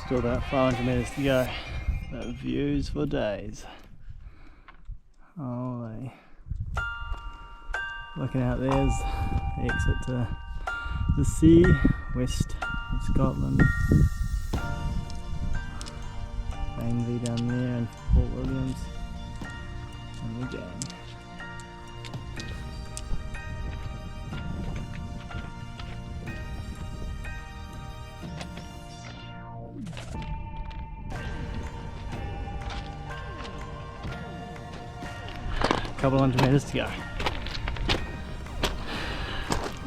Still about 500 metres to go. But views for days. Holy. Looking out there's the exit to the sea, west of Scotland. Ainsley down there and Fort Williams. And the gang. Couple hundred metres to go.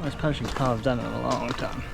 Most punching time I've done it in a long time.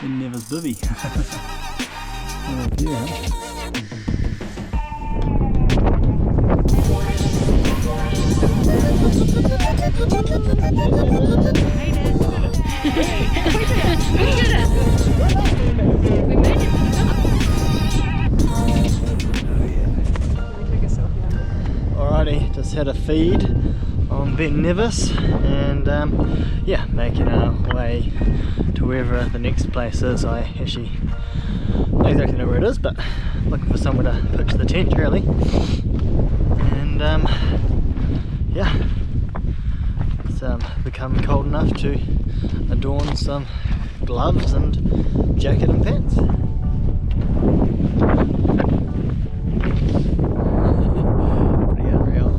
Ben Nevis bivvy. Oh dear. Alrighty, just had a feed on Ben Nevis and yeah, making our way to wherever the next place is. I actually don't exactly know where it is, but looking for somewhere to pitch the tent really. And yeah, it's become cold enough to adorn some gloves and jacket and pants. Pretty unreal.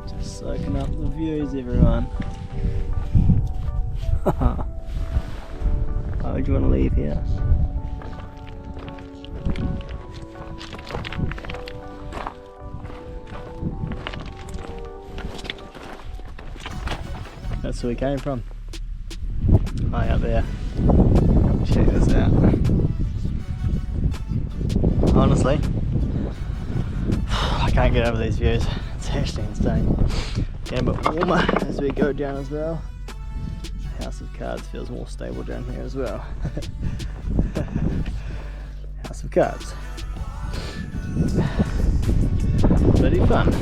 Just soaking up the views, everyone. Why would you want to leave here? That's where we came from. High up there. Check this out. Honestly, I can't get over these views. It's actually insane. Getting a bit warmer as we go down as well. House of Cards feels more stable down here as well. House of Cards. Pretty fun.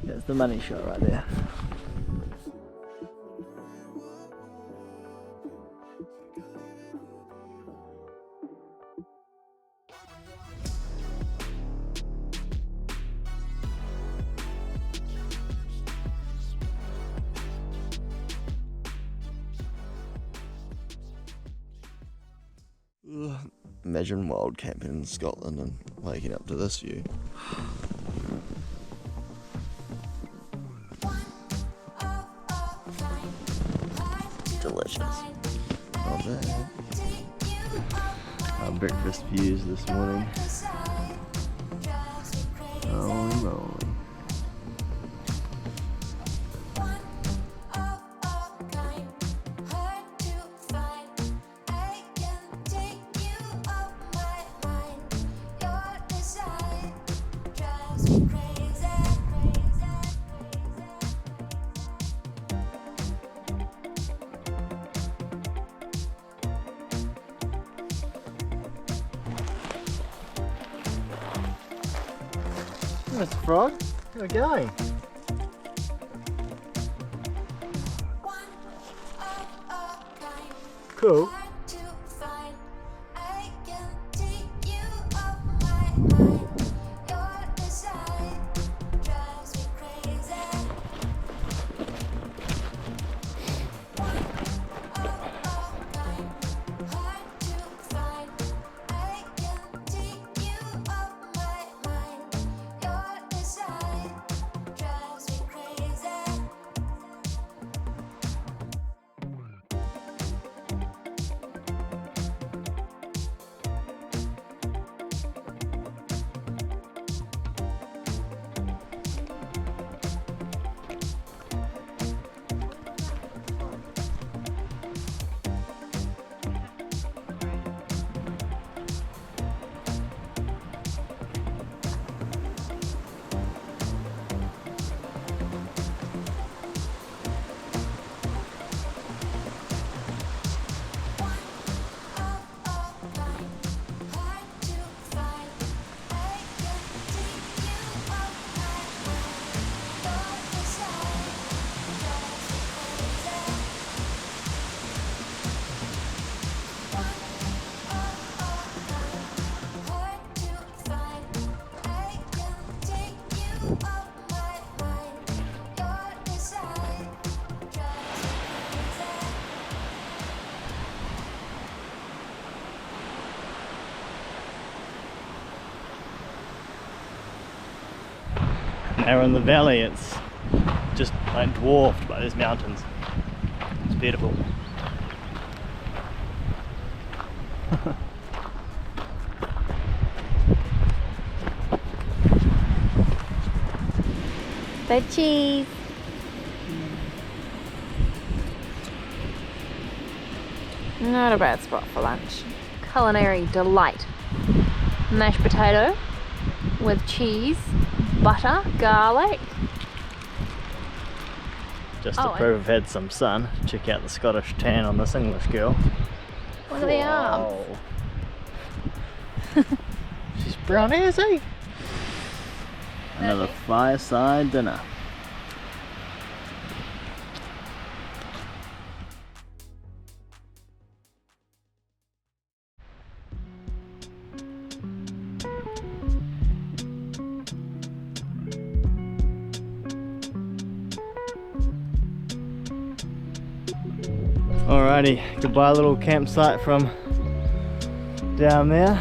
That's the money shot right there. Imagine wild camping in Scotland and waking up to this view. Delicious. Not bad. our breakfast views this morning. Holy moly. There's the frog. How are we going? Cool. Now we're in the valley, it's just like dwarfed by these mountains. It's beautiful. The cheese. Not a bad spot for lunch. Culinary delight. Mashed potato with cheese, butter, garlic. Just to prove I've had some sun, check out the Scottish tan on this English girl. Look at the arms. She's brown as eh? Another fireside dinner. Alrighty, goodbye little campsite from down there.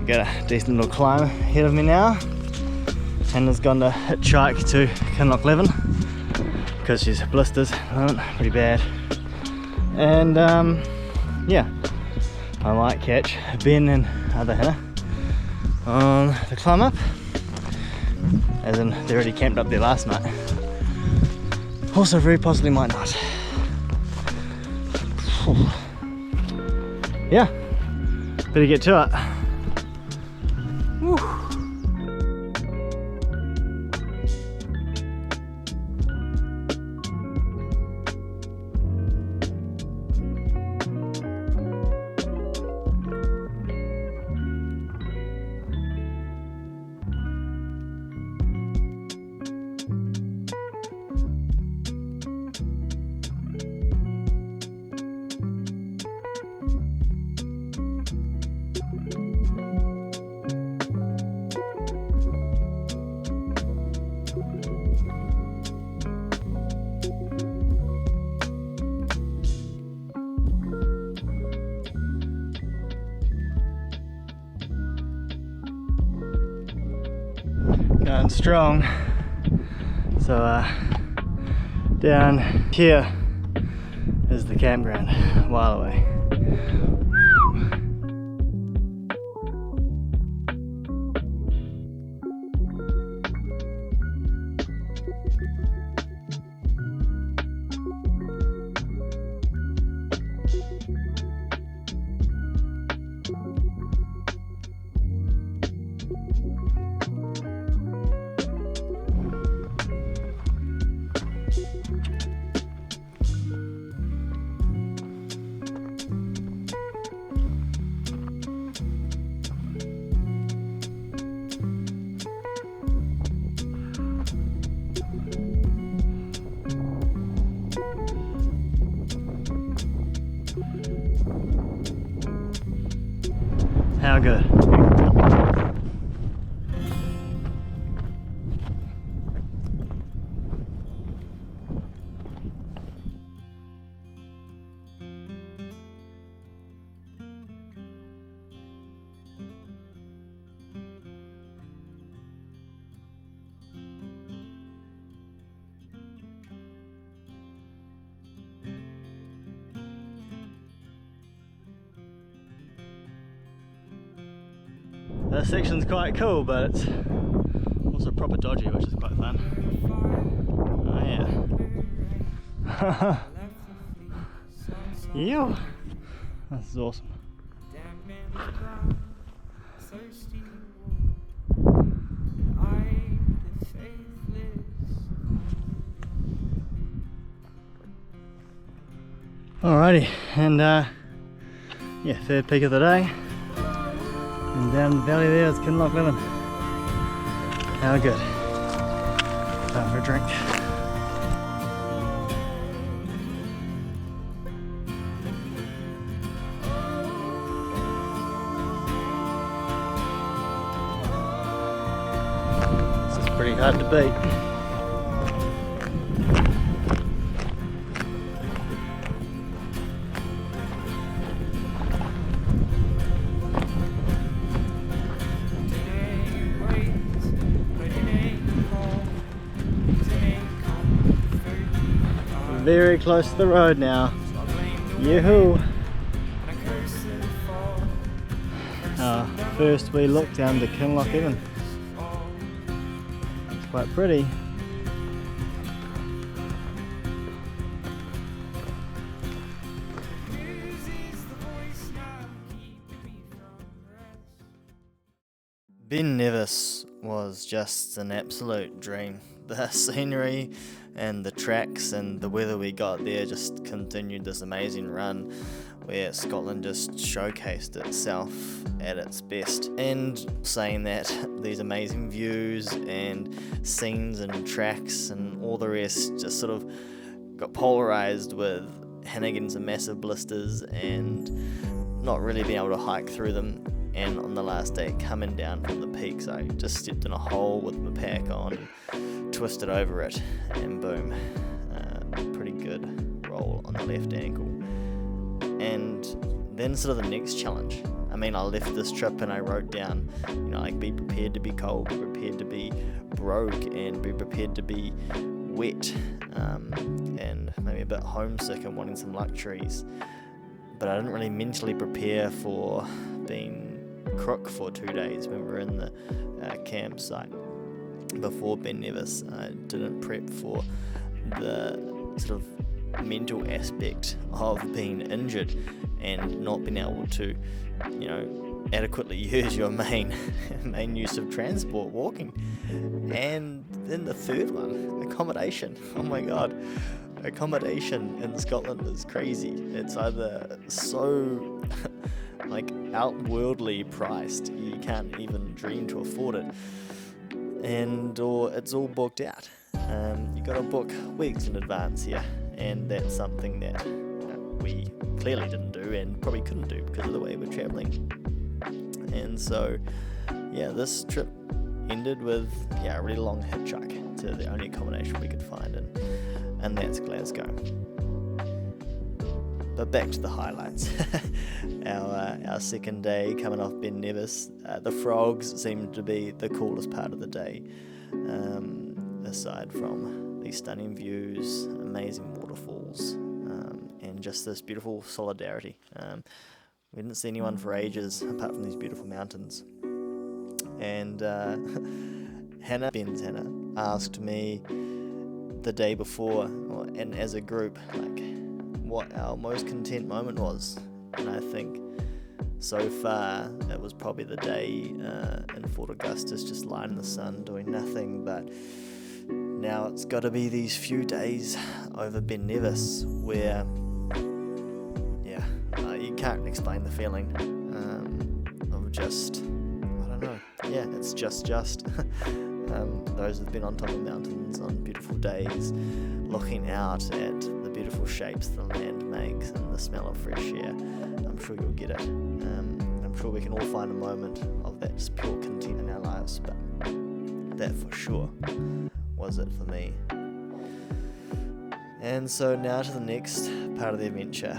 Got a decent little climb ahead of me now. Hannah's gone to hitchhike to Kinlochleven because she's blisters, pretty bad. And yeah, I might catch Ben and other Hannah on the climb up, as in they already camped up there last night. Also very possibly might not. Yeah, better get to it. Woo. Going strong. So down here is the campground, a while away. How good? This section's quite cool, but it's also proper dodgy, which is quite fun. Oh yeah. Yeah. This is awesome. Alrighty, and yeah, third peak of the day. And down the valley there is Kinloch Living. How good. Time for a drink. This is pretty hard to beat. Very close to the road now. Yoo-hoo! First we look down to Kinloch Living. It's quite pretty. Ben Nevis was just an absolute dream. The scenery and the tracks and the weather we got there just continued this amazing run where Scotland just showcased itself at its best. And saying that, these amazing views and scenes and tracks and all the rest just sort of got polarised with Hannigan's and massive blisters and not really being able to hike through them. And on the last day, coming down from the peaks, I just stepped in a hole with my pack on, twisted over it, and boom, pretty good roll on the left ankle. And then sort of the next challenge. I mean, I left this trip and I wrote down, like be prepared to be cold, be prepared to be broke, and be prepared to be wet, and maybe a bit homesick and wanting some luxuries. But I didn't really mentally prepare for being crook for 2 days when we were in the campsite before Ben Nevis. I didn't prep for the sort of mental aspect of being injured and not being able to, adequately use your main use of transport, walking. And then the third one, accommodation. Oh my god, accommodation in Scotland is crazy. It's either so outworldly priced you can't even dream to afford it, or it's all booked out. You got to book weeks in advance here, and that's something that we clearly didn't do and probably couldn't do because of the way we're travelling. And so this trip ended with a really long hitchhike to the only accommodation we could find, and that's Glasgow. But back to the highlights. Our second day coming off Ben Nevis, the frogs seemed to be the coolest part of the day, aside from these stunning views, amazing waterfalls, and and just this beautiful solidarity. We didn't see anyone for ages apart from these beautiful mountains. And Ben's Hannah, asked me the day before, and as a group, like, what our most content moment was. And I think so far it was probably the day in Fort Augustus, just lying in the sun doing nothing. But now it's got to be these few days over Ben Nevis where, you can't explain the feeling of just, I don't know, it's just those who've been on top of mountains on beautiful days, looking out at the beautiful shapes the land makes and the smell of fresh air. I'm sure you'll get it. I'm sure we can all find a moment of that just pure content in our lives, but that for sure was it for me. And so now to the next part of the adventure.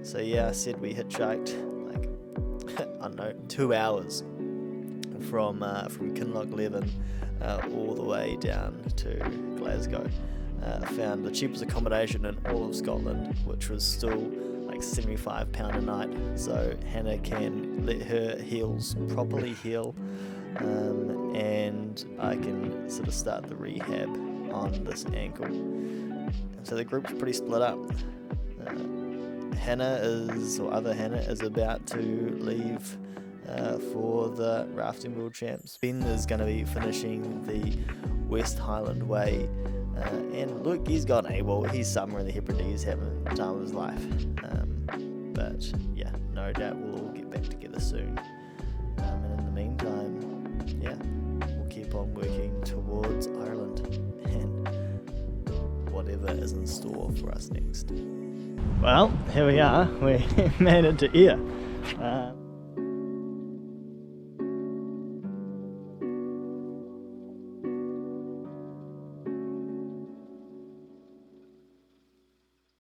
So I said we hitchhiked like, I don't know, 2 hours from Kinloch Leven all the way down to Glasgow. Found the cheapest accommodation in all of Scotland, which was still like £75 a night, so Hannah can let her heels properly heal, and I can sort of start the rehab on this ankle. And so the group's pretty split up. Other Hannah is about to leave for the rafting world champs. Ben is going to be finishing the West Highland Way, and look, he's gone AWOL. He's somewhere in the Hebrides having the time of his life. But no doubt we'll all get back together soon. And in the meantime, we'll keep on working towards Ireland and whatever is in store for us next. Well, here we are. We made it to here.